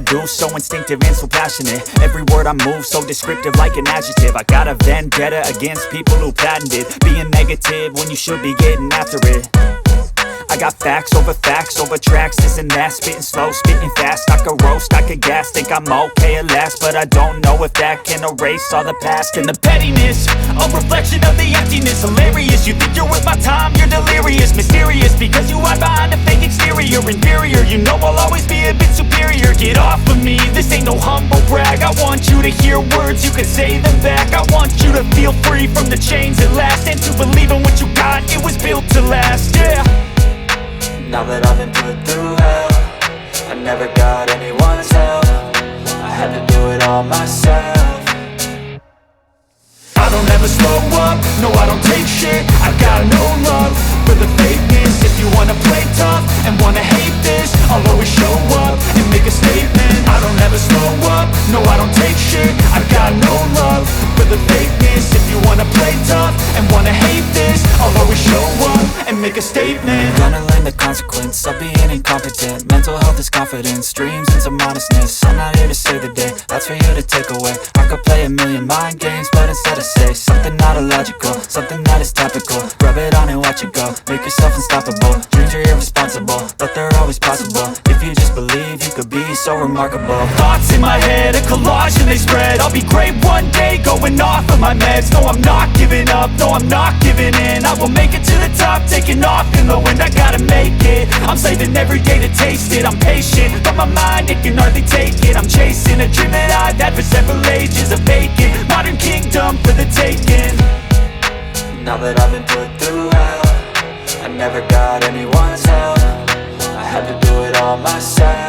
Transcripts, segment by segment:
do, so instinctive and so passionate. Every word I move, so descriptive like an adjective. I got a vendetta against people who patented being negative when you should be getting after it. I got facts over tracks, this and that. Spitting slow, spitting fast, I could roast, I could gas. Think I'm okay at last, but I don't know if that can erase all the past. And the pettiness, a reflection of the emptiness. Hilarious, you think you're worth my time, you're delirious. Mysterious, because you hide behind a fake exterior. Inferior, you know I'll always be a bit superior. Get off of me, this ain't no humble brag. I want you to hear words, you can say them back. I want you to feel free from the chains at last, and to believe in what you got, it was built to last, yeah. Now that I've been put through hell, I never got anyone's help. I had to do it all myself. I don't ever slow up, no I don't take shit. I got no love for the fakeness. If you wanna play tough and wanna hate this, I'll always show up and make a statement. I don't ever slow up, no I don't take shit. I got no love for the fakeness. If you wanna play tough and wanna hate this, I'll always show up and make a statement. Gonna learn the consequence of being incompetent. Mental health is confidence, dreams and some honestness. I'm not here to save the day, that's for you to take away. I could play a million mind games, but instead I say something not illogical, something that is topical. Rub it on and watch it go, make yourself unstoppable. Dreams are irresponsible, but they're always possible. If you just believe, you could be so remarkable. Thoughts in my head, a collage and they spread. I'll be great one day, going off of my meds. No, I'm not giving up, no, I'm not giving in. I will make it to the top, taking off in the wind. I gotta make it, I'm saving every day to taste it. I'm patient, but my mind, it can hardly take it. I'm chasing a dream that I've had for several ages. A vacant, modern kingdom for the taking. Now that I've been put through hell, I never got anyone's help. I had to do it all myself.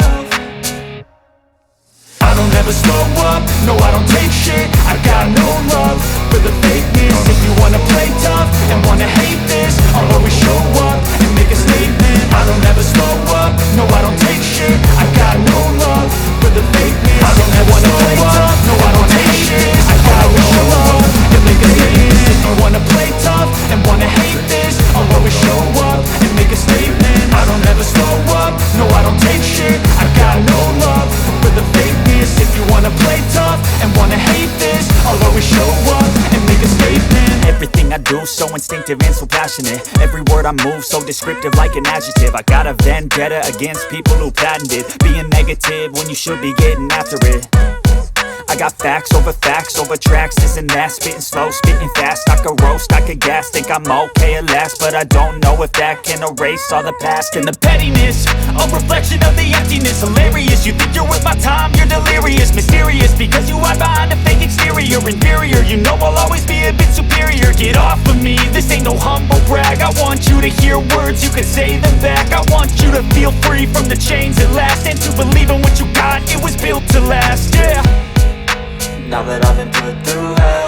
I don't ever slow up, no I don't take shit. I got no love for the fakeness. If you wanna play tough and wanna hate this, I'll always show up and make a statement. I don't ever slow up, no I don't take shit. I got no love for the fakeness. I don't ever wanna play tough, no I don't take shit. I gotta show up and make a statement. If you wanna play tough and wanna hate this, I'll always show up and make a statement. I don't ever slow up, no I don't take shit. I got no love for the fakeness. If you wanna play tough and wanna hate this, I'll always show up and make a statement. Everything I do, so instinctive and so passionate. Every word I move, so descriptive like an adjective. I got a vendetta against people who patented being negative when you should be getting after it. I got facts over tracks, this and that. Spitting slow, spitting fast, I could roast, I could gas. Think I'm okay at last, but I don't know if that can erase all the past. And the pettiness, a reflection of the emptiness. Hilarious, you think you're worth my time, you're delirious. Mysterious, because you hide behind a fake exterior. Inferior, you know I'll always be a bit superior. Get off of me, this ain't no humble brag. I want you to hear words, you can say them back. I want you to feel free from the chains at last, and to believe in what you got, it was built to last, yeah. Now that I've been put through hell,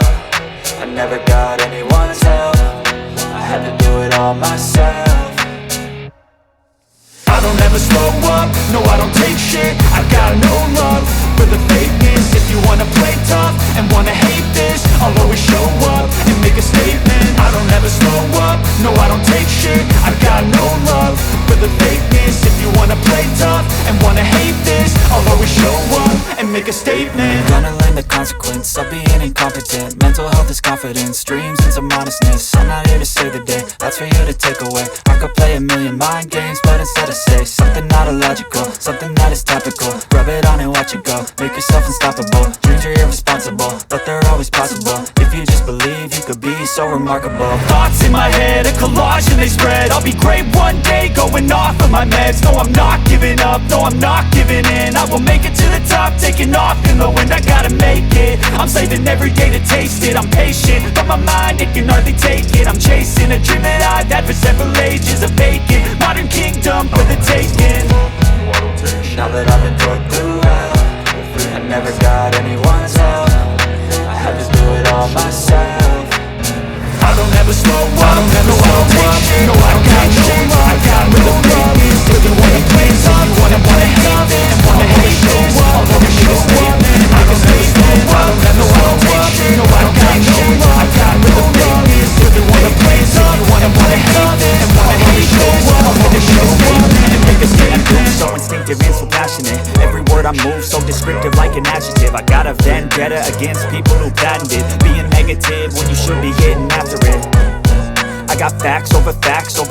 I never got anyone's help. I had to do it all myself. I don't ever slow up, no I don't take shit. I got no love for the fakeness. If you wanna play tough and wanna hate this, I'll always show up and make a statement. I don't ever slow up, no I don't take shit. I got no love for the fakeness. If you wanna play tough and wanna hate this, I'll always show up and make a statement. Gonna learn the consequence of being incompetent. Mental health is confidence, dreams and some honestness. I'm not here to save the day, that's for you to take away. I could play a million mind games, but instead I say something not illogical, something that is topical. Rub it on and watch it go, make yourself unstoppable. Dreams are irresponsible, but they're always possible. If you just believe, you could be so remarkable. Thoughts in my head, a collage and they spread. I'll be great one day, going off of my meds. No, I'm not giving up, no, I'm not giving in. I will make it to the top, taking off in the wind. I gotta make it, I'm saving every day to taste it. I'm patient, but my mind, it can hardly take it. I'm chasing a dream that I've had for several ages. A vacant, modern kingdom for the taking. Now that I've been put through hell, I never got anyone's help. I had to do it all myself. I don't ever slow up, I don't ever slow up. No, I got no love, I got no love. If you wanna play tough, you wanna hate this, and wanna hate this, I'll always make a statement. I don't ever slow up, I don't slow up. No, I got no love, I got no love. If you wanna play tough, you wanna hate this, and wanna hate this, I'll always make a statement and make a statement. So instinctive and so passionate. Every word I I move so descriptive like an adjective. I got a vendetta against people who patented being negative when you should be getting after it. I got facts over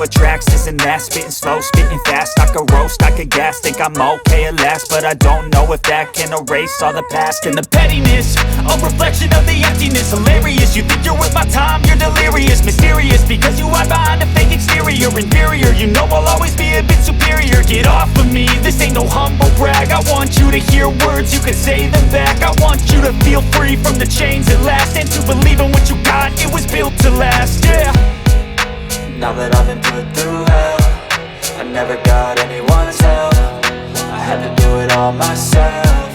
tracks, this and that. Spitting slow, spitting fast. I could roast, I could gas. Think I'm okay at last, but I don't know if that can erase all the past. And the pettiness, a reflection of the emptiness. Hilarious, you think you're worth my time, you're delirious. Mysterious, because you hide behind a fake exterior. Inferior, you know I'll always be a bit superior. Get off of me, this ain't no humble brag. I want you to hear words, you can say them back. I want you to feel free from the chains at last, and to believe in what you got, it was built to last, yeah. Now that I've been put through hell, I never got anyone's help. I had to do it all myself.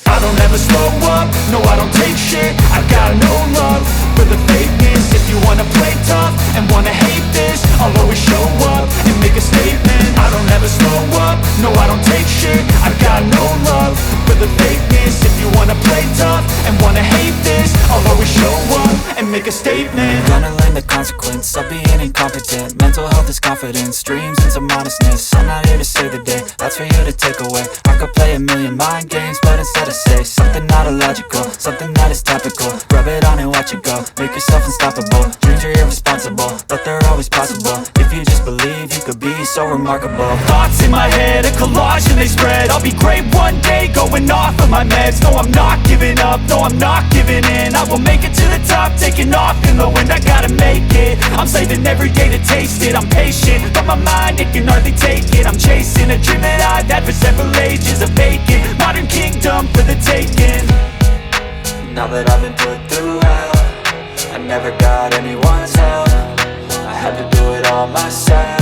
I don't ever slow up, no I don't take shit. I got no love for the fakeness. If you wanna play tough and wanna hate this, I'll always show up and make a statement. I don't ever slow up, no I don't take shit. I got no love for the fakeness. If you wanna play tough and wanna hate this, I'll always show up and make a statement. Gonna learn the consequence of being incompetent. Mental health is confidence, dreams into modestness. I'm not here to save the day, that's for you to take away. I could play a million mind games, but instead I say something not illogical, something that is topical. Rub it on and watch it go, make yourself unstoppable. Dreams are irresponsible, but they're always possible. If you just believe, you could be so remarkable. Thoughts in my head, a collage and they spread. I'll be great one day, going off of my meds. No, I'm not giving up, no, I'm not giving in. I will make it to the top, taking off in the wind. I gotta make it, I'm saving every day to taste it. I'm patient, but my mind, it can hardly take it. I'm chasing a dream that I've had for several ages. A vacant, modern kingdom for the taking. Now that I've been put through hell, I never got anyone's help. I had to do it all myself.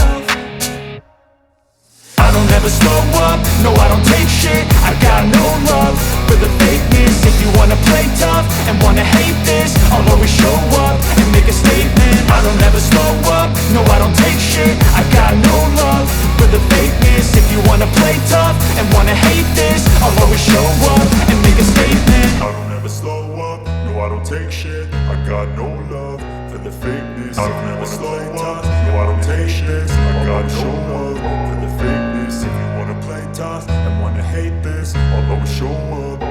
I don't ever slow up, no I don't take shit. I got no love for the fakeness. If you wanna play tough and wanna hate this, I'll always show up and make a statement. I don't ever slow up, no I don't take shit. I got no love for the fakeness. If you wanna play tough and wanna hate this, I'll always show up and make a statement. I don't ever slow up, no I don't take shit. I got no love for the fakeness. I don't ever slow up, no I don't take shit. I got no love for the fakeness. If you wanna play tough and wanna hate this, I'll always show up.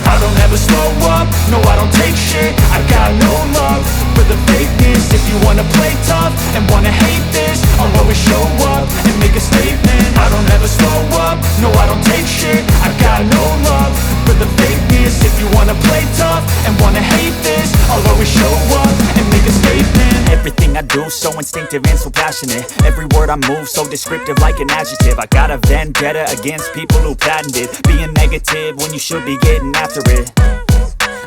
I don't ever slow up, no I don't take shit. I got no love for the fakeness. If you wanna play tough and wanna hate this, I'll always show up and make a statement. I don't ever slow up, no I don't take shit. I got no love for the fakeness. If you wanna play tough and wanna hate this, I'll always show up and make a statement. Everything I do so instinctive and so passionate. Every word I move so descriptive like an adjective. I got a vendetta against people who patented being negative when you should be getting after it.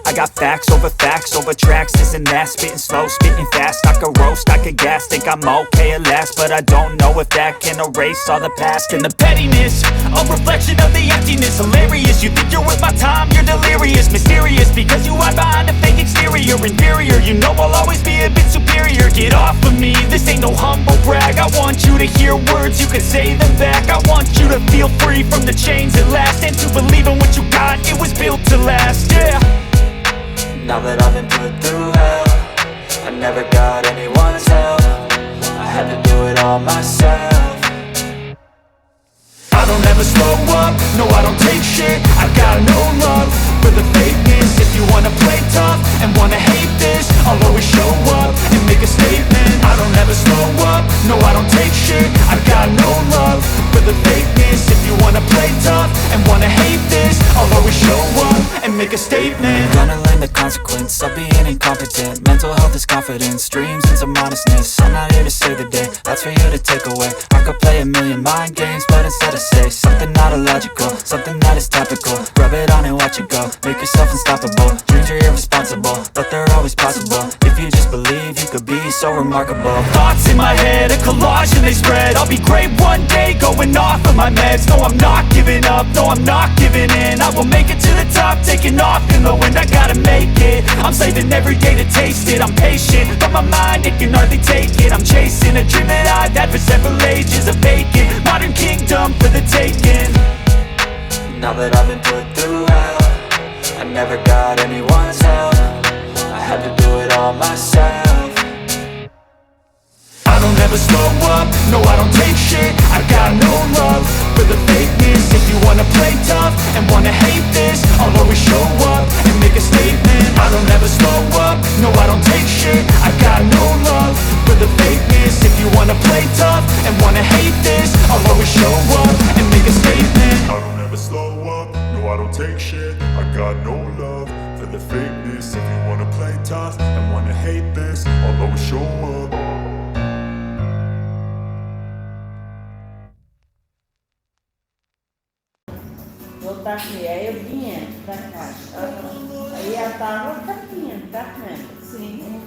I got facts over tracks, this and that. Spitting slow, spitting fast. I could roast, I could gas. Think I'm okay at last, but I don't know if that can erase all the past. And the pettiness, a reflection of the emptiness. Hilarious, you think you're worth my time, you're delirious. Mysterious, because you hide behind a fake exterior. Inferior, you know I'll always be a bit superior. Get off of me, this ain't no humble brag. I want you to hear words, you can say them back. I want you to feel free from the chains at last, and to believe in what you got, it was built to last, yeah. Now that I've been put through hell, I never got anyone's help. I had to do it all myself. I don't ever slow up, no I don't take shit. I got no love for the fakeness. If you wanna play tough and wanna hate this, I'll always show up and make a statement. I don't ever slow up, no I don't take shit. I got no love for the fakeness. If you wanna play tough and wanna hate this, I'll always show up and make a statement. Gonna learn the consequence of being incompetent. Mental health is confidence, dreams into modestness. I'm not here to save the day, that's for you to take away. I could play a million mind games, but instead I say something not illogical, something that is topical. Rub it on and watch it go, make yourself unstoppable. Dreams are irresponsible, but they're always possible. If you just believe, you could be so remarkable. Thoughts in my head, a collage and they spread. I'll be great one day, going off of my meds. No, I'm not giving up, no, I'm not giving in. I will make it to the top, taking off in the wind. I gotta make it, I'm saving every day to taste it. I'm patient, but my mind, it can hardly take it. I'm chasing a dream that I've had for several ages. A vacant, modern kingdom for the taking. Now that I've been put through hell, I never got anyone's help. I had to do it all myself. I don't ever slow up, no I don't take shit. I got no love for the fakeness. fakeness. If you wanna play tough and wanna hate this, I'll always show up and make a statement. I don't ever slow up, no I don't take shit. I got no love for the fakeness. If you wanna play tough and wanna hate this, I'll always show up and make a statement. I don't ever slow up, no I don't take shit. I got no love for the fakeness. If you wanna play tough and wanna hate this, I'll always show up. Voltar aqui, aí eu vinha pra cá. Aí ela tava caminhando, tá vendo? Sim.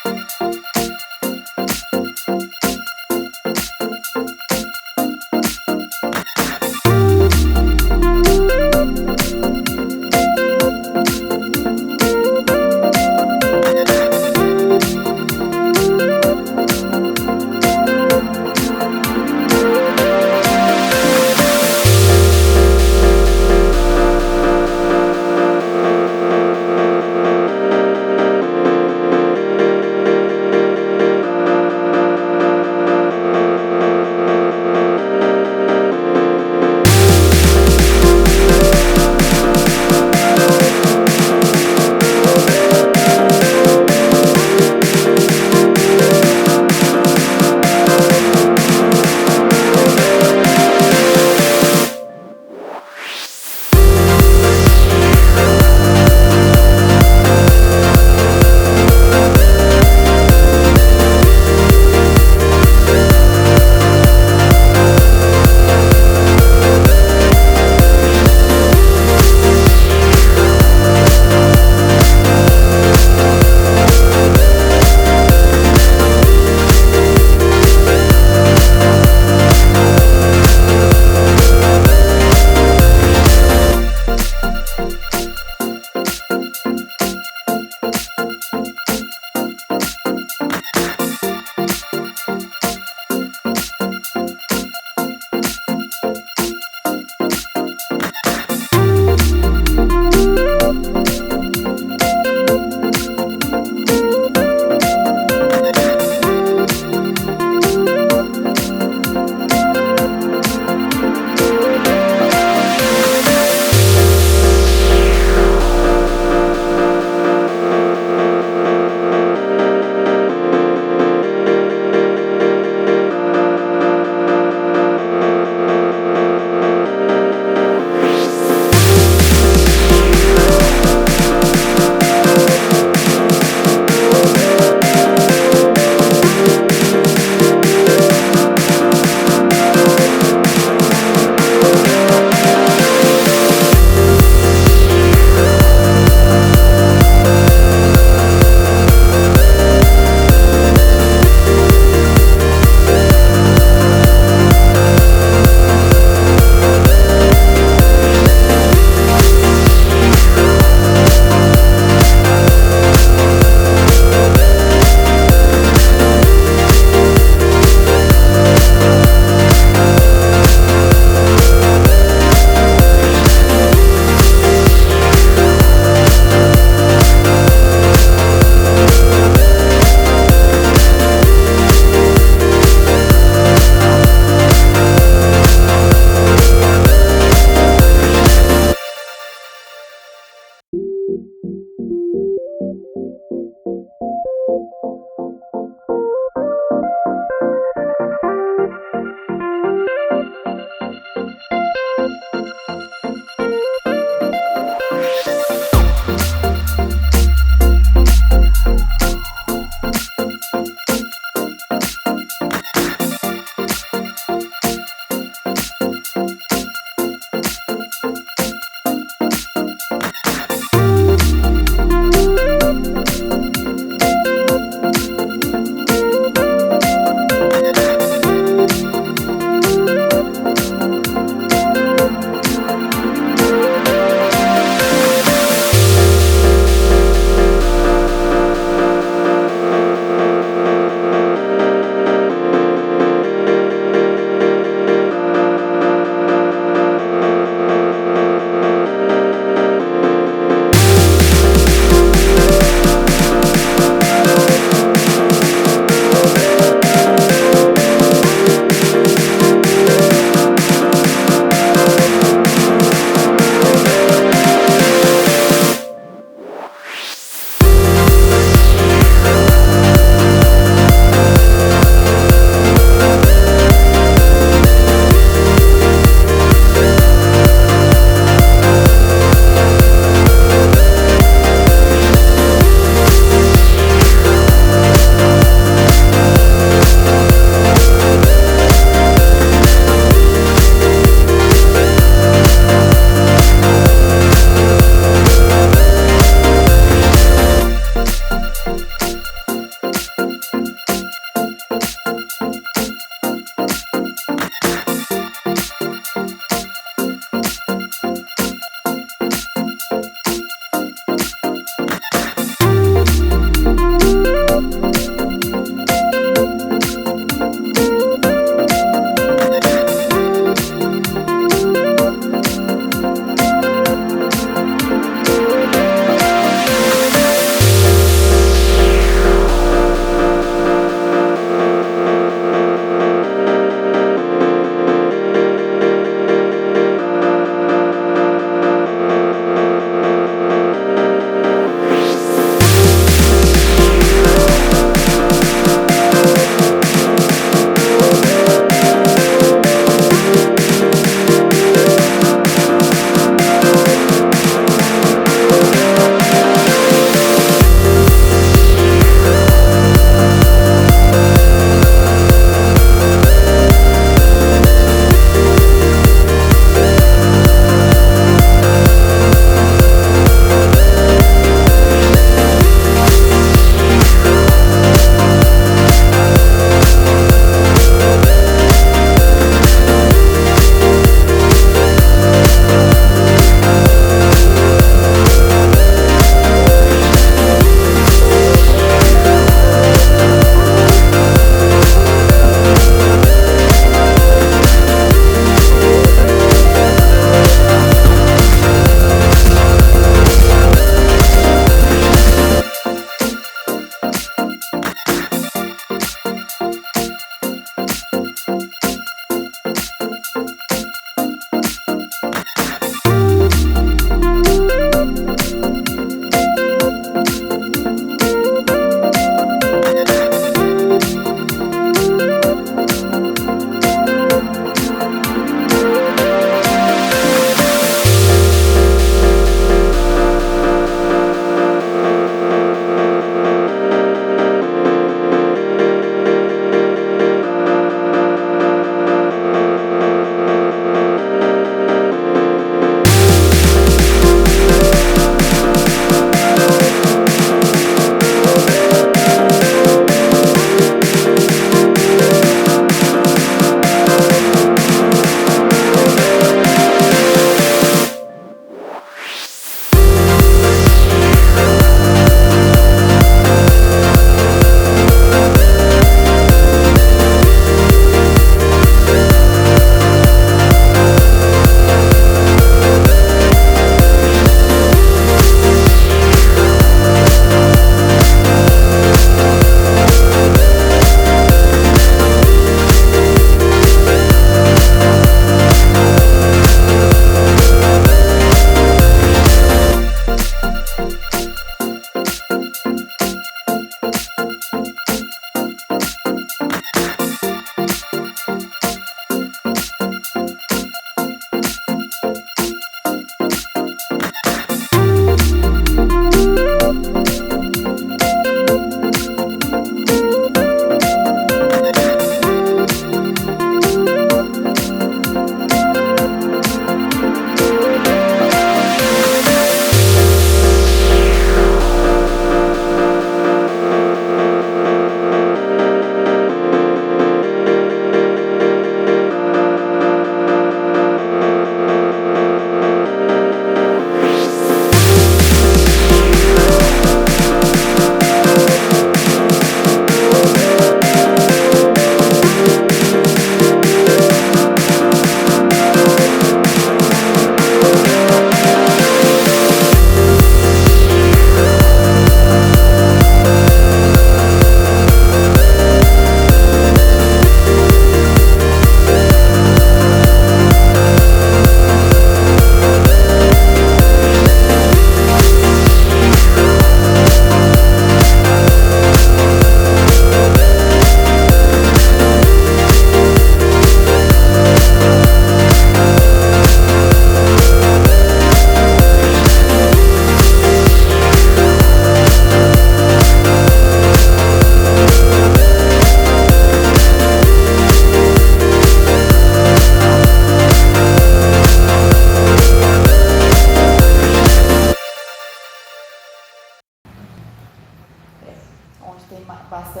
passa.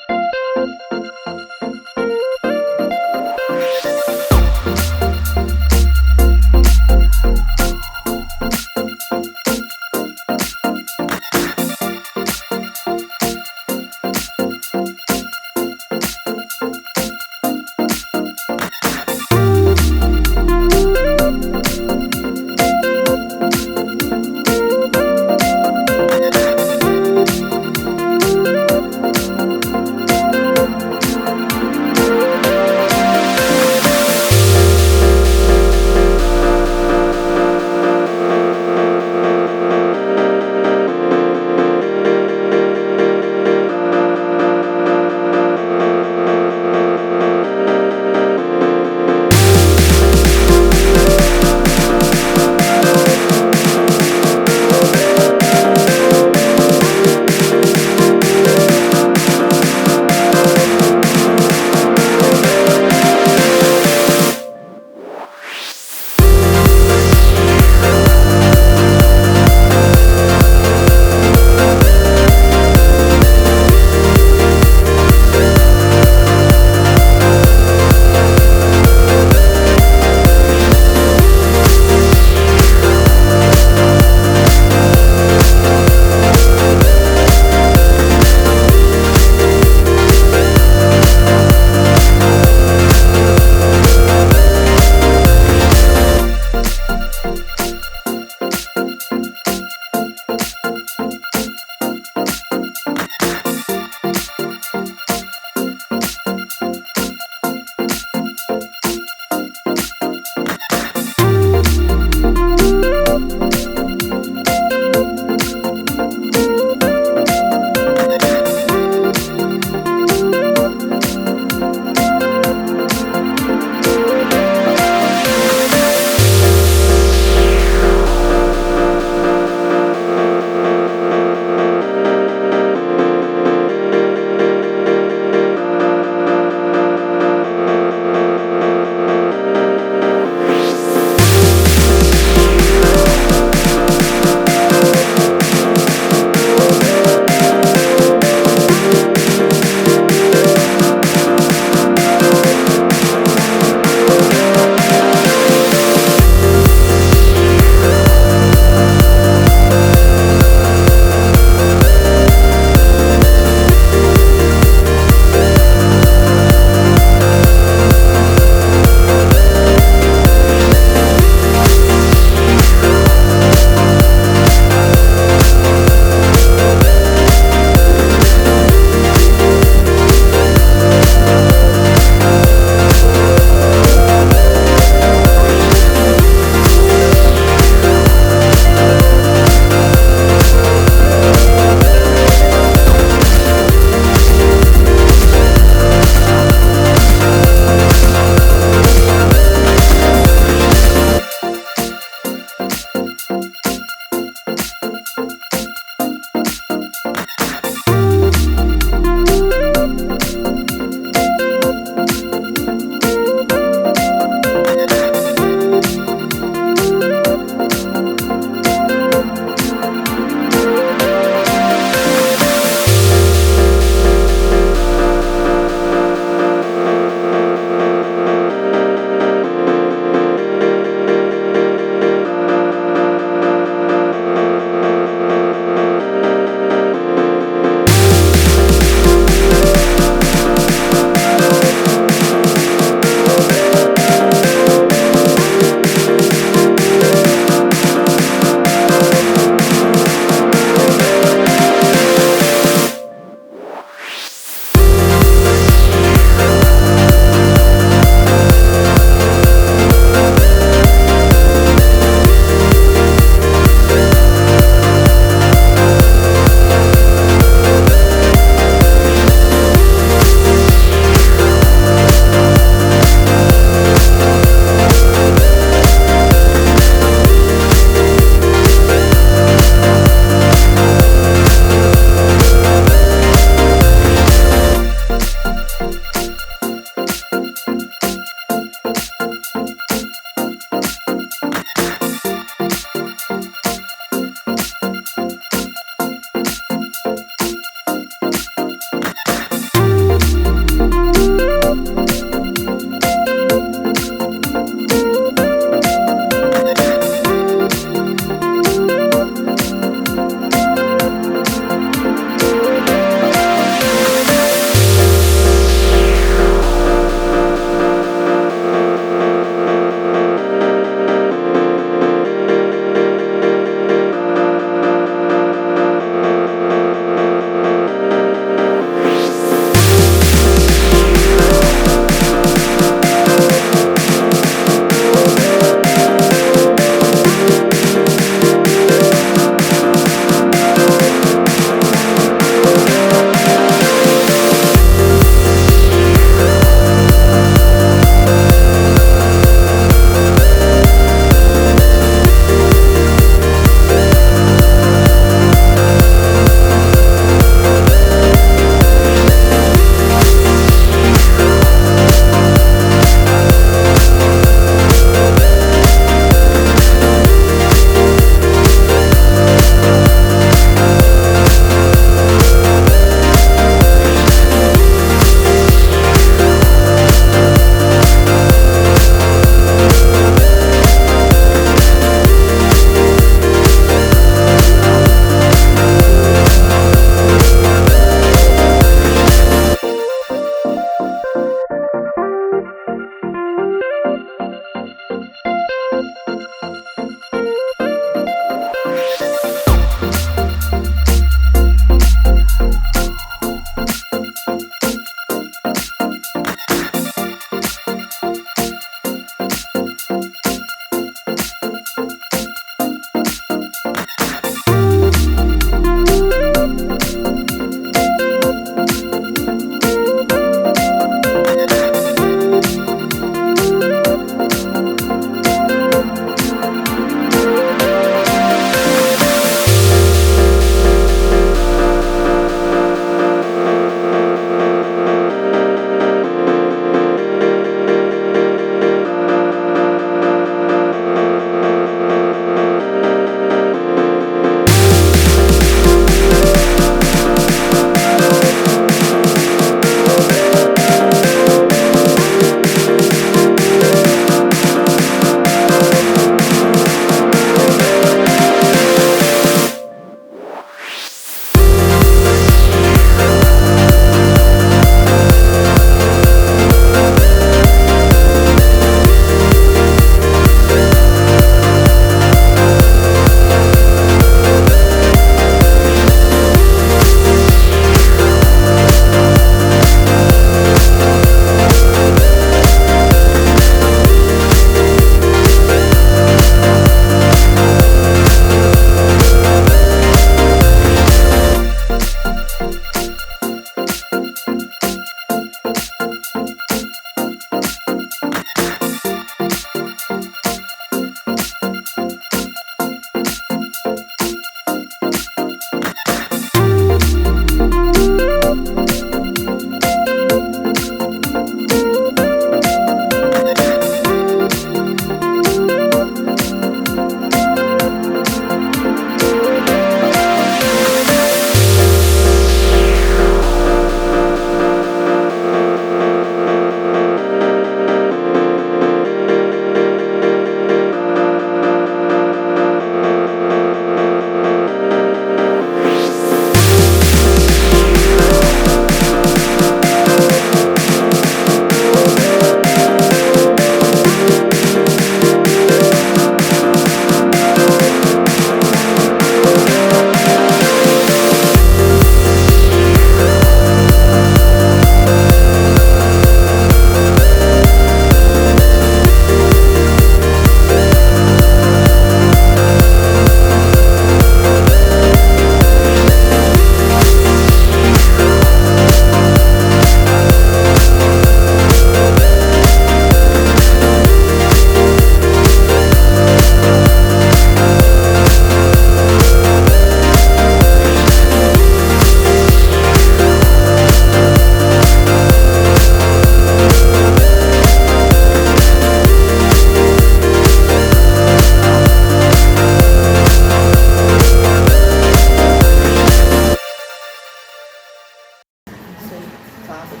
sábado,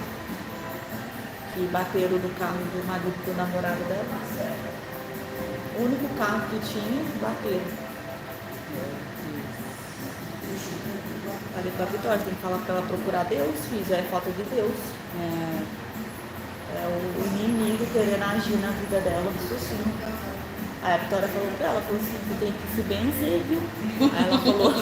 que bateram no carro do marido do namorado dela. O único carro que tinha, bateram. Falei pra Vitória, tem que falar pra ela procurar Deus, filho, é falta de Deus. É o inimigo querendo agir na vida dela, isso sim. Aí a Vitória falou pra ela, falou assim, você tem que se benzer, viu? Aí ela falou.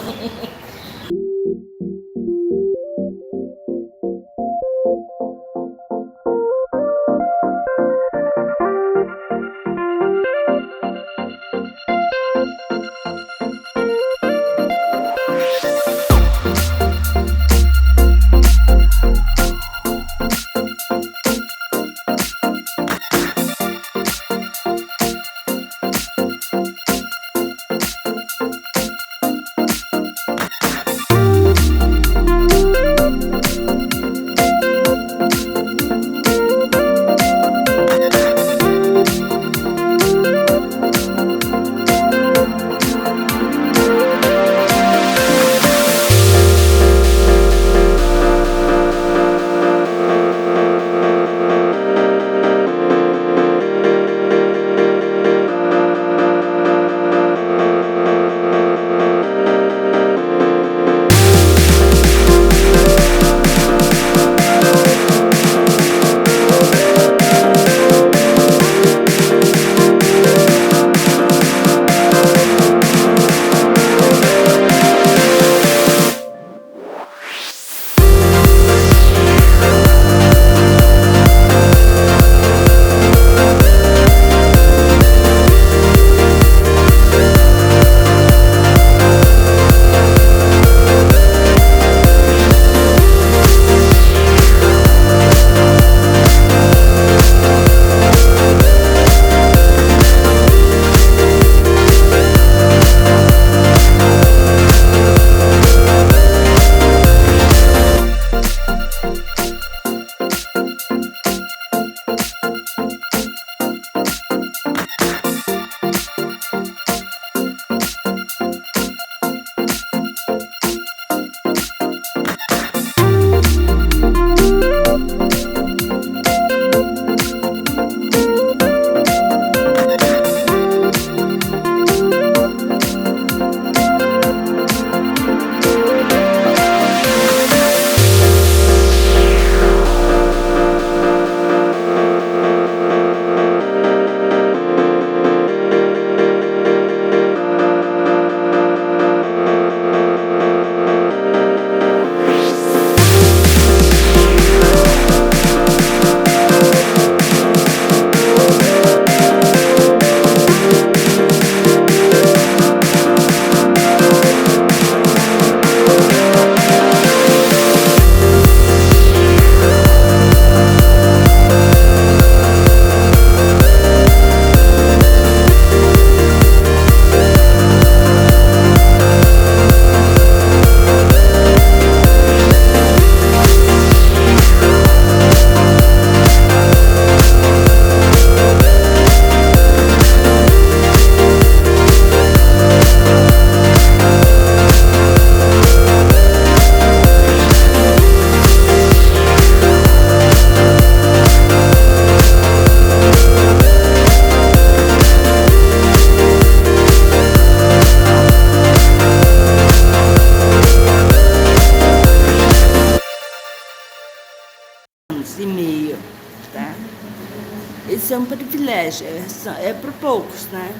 Isso é um privilégio, é para poucos, né?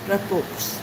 Para poucos.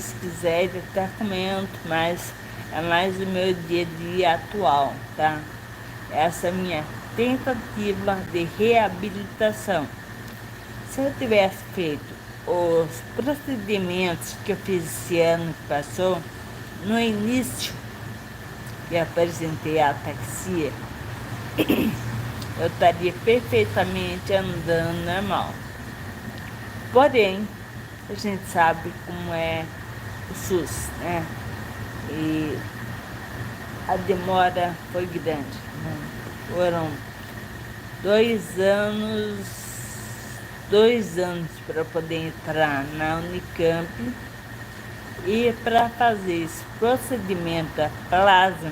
se quiser até comento, mas é mais o meu dia a dia atual, tá? Essa é a minha tentativa de reabilitação. Se eu tivesse feito os procedimentos que eu fiz esse ano que passou, no início que apresentei a ataxia, eu estaria perfeitamente andando normal. Porém, a gente sabe como é o SUS, né? E a demora foi grande, né? Foram 2 anos para poder entrar na Unicamp e para fazer esse procedimento da plasma.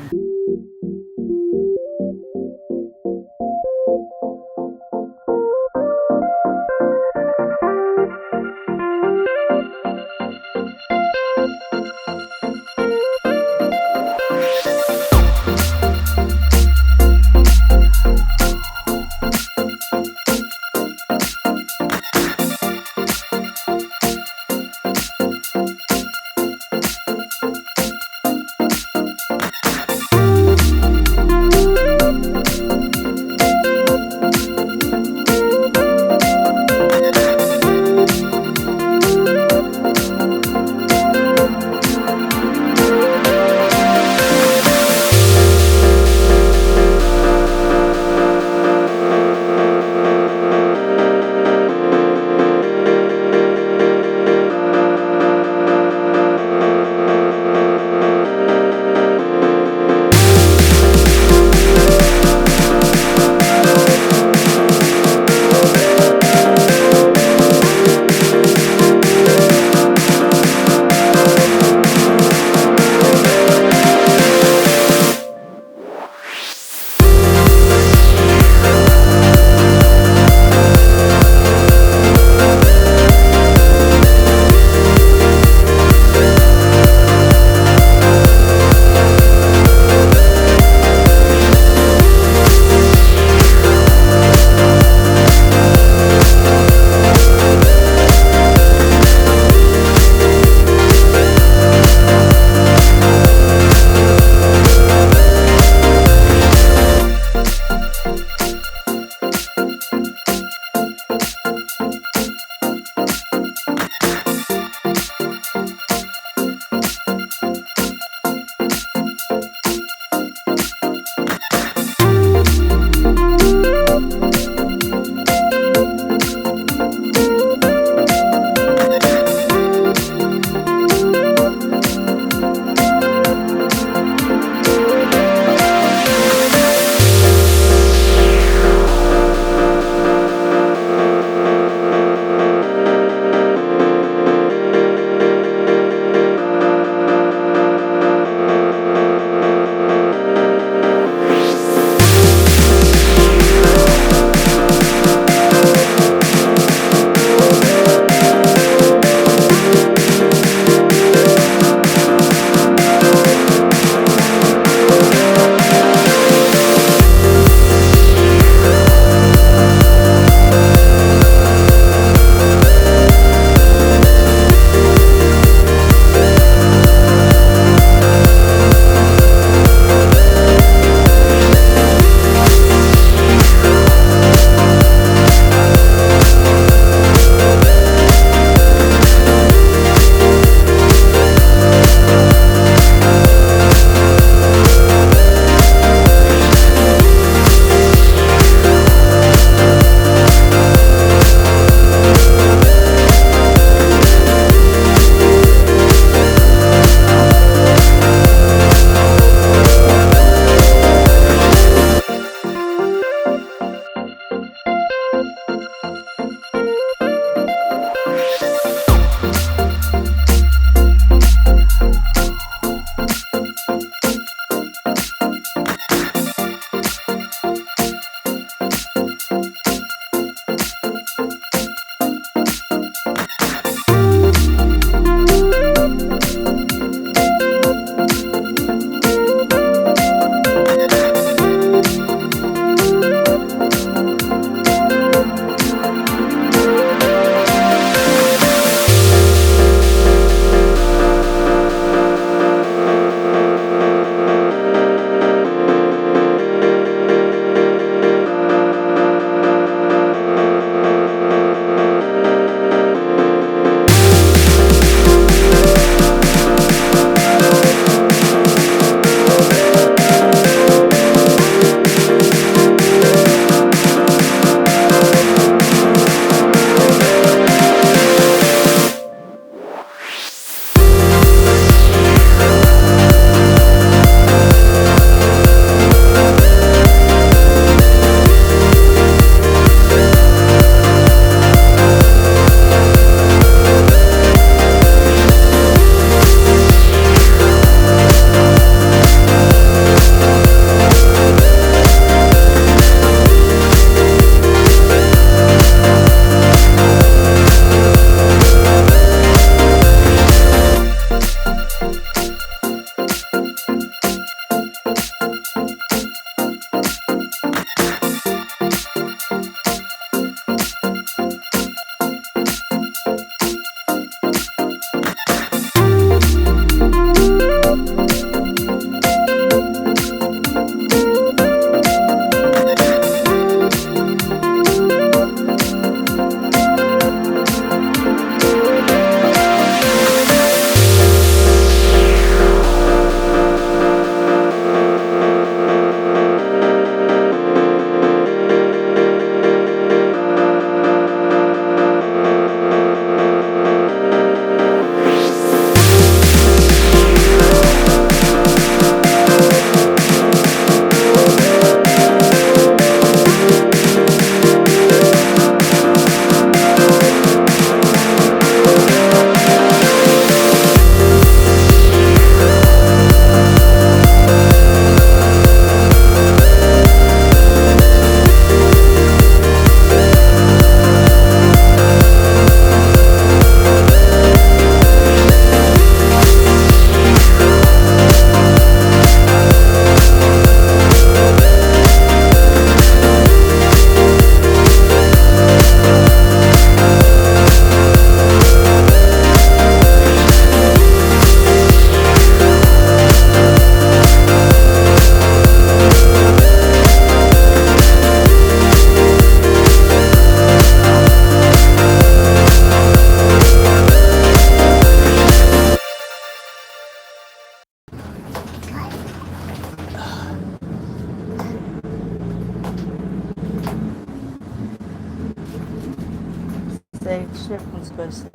horas,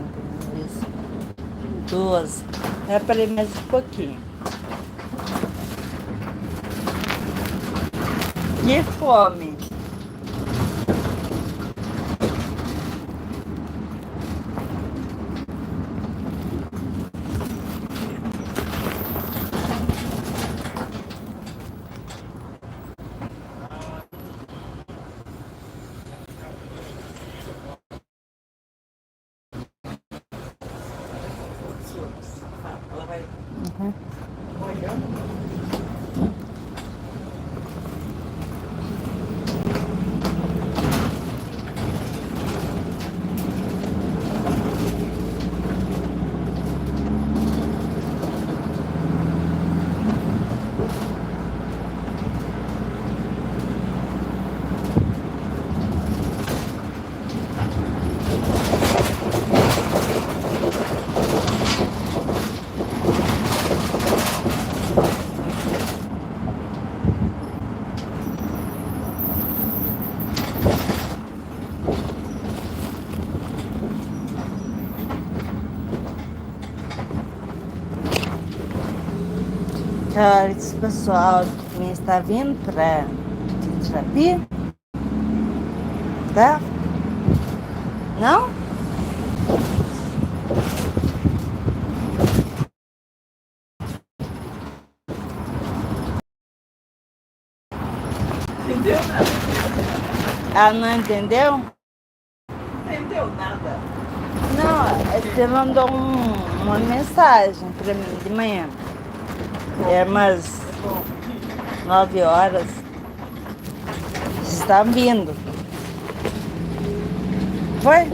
isso. 12. Eu parei mais um pouquinho. Que fome! Cara, esse pessoal que está vindo para terapia, tá? Não? Entendeu nada? Ah, não entendeu? Não entendeu nada. Não, você mandou uma mensagem para mim de manhã. É umas 9 horas. Vocês estavam vindo. Foi?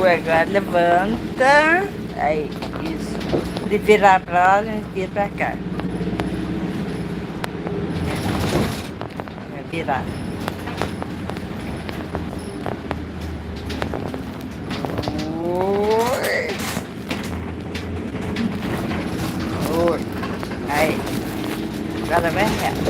Agora levanta. Aí, isso. De virar pra lá, a gente vira pra cá. Vai virar. Oi. Oi. Aí. Agora vai reto.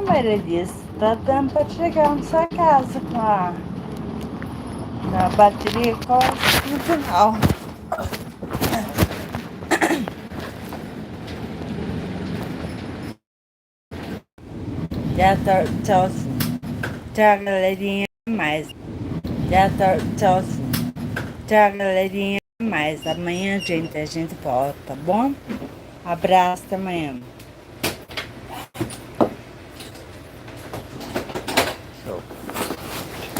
Maria disse, tá dando para chegar na sua casa com a bateria quase no final. Já tá, tchauzinho. Tchau, galerinha, mais. Já tá, tchauzinho. Tchau, galerinha, mais. Amanhã, gente, a gente volta, tá bom? Abraço, até amanhã.